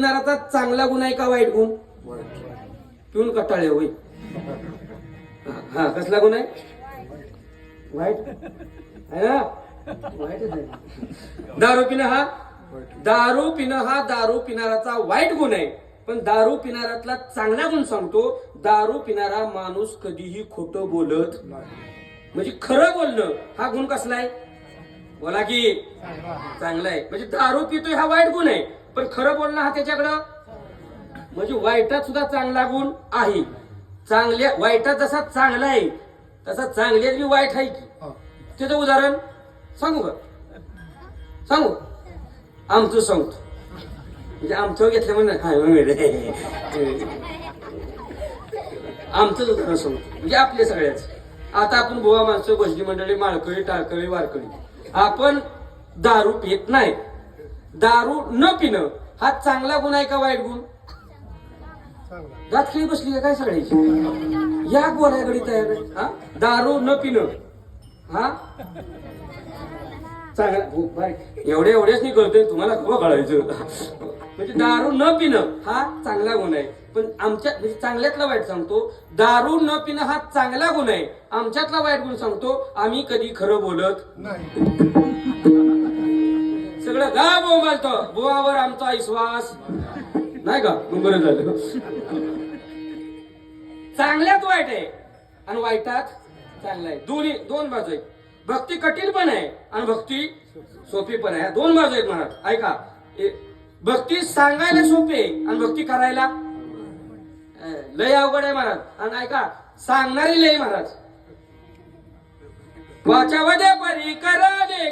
पिणाराचा चांगला गुण आहे का वाईट गुण? पिऊन कटाळे होय. हा कसला गुण आहे? वाईट आहे ना? वाईटच आहे. दारू पिणं हा दारू पिणाराचा वाईट गुण आहे. पण दारू पिणारातला चांगला गुण सांगतो. दारू पिणारा माणूस कधीही खोटं बोलत म्हणजे खरं बोलणं हा गुण कसला आहे? बोला की चांगला आहे. म्हणजे दारू पितोय हा वाईट गुण आहे, पण खरं बोलणं हा त्याच्याकडं म्हणजे वाईटात सुद्धा चांगला गुण आहे. चांगल्या वाईटात जसा चांगला आहे तसा चांगल्यात बी वाईट आहे की. त्याचं उदाहरण सांगू का? सांगू आमचं सांगतो. म्हणजे आमचं घेतलं म्हणून आमचंच उदाहरण सांगतो. म्हणजे आपल्या सगळ्याच. आता आपण बुवा माणसं, भजनी मंडळी, माळकळी, टाळकळी, वारकळी, आपण दारू पित नाही. दारू न पिणं हा चांगला गुण आहे का वाईट गुण? दात खेळी बसली का काय सगळ्याची? या बोलायकडे तयार हा दारू न पिणं हा चांगला. एवढ्याच नाही कळतोय तुम्हाला, खरं कळायचं. म्हणजे दारू न पिणं हा चांगला गुण आहे. पण आमच्या म्हणजे चांगल्यातला वाईट सांगतो. दारू न पिणं हा चांगला गुण आहे. आमच्यातला वाईट गुण सांगतो. आम्ही कधी खरं बोलत नाही. सगळं गाव बोंबालतो. बुवावर आमचा विश्वास नाही का? बरं झालं. चांगल्यात वाईट आहे आणि वाईटात चांगला आहे. दोन बाजू आहेत. भक्ती कठीण पण आहे आणि भक्ती सोपी पण आहे. दोन बाजू आहेत महाराज. ऐका, भक्ती सांगायला सोपी आहे आणि भक्ती करायला लय अवघड आहे महाराज. आणि ऐका, सांगणारी लय महाराज. वाचा वदे परी करा दे.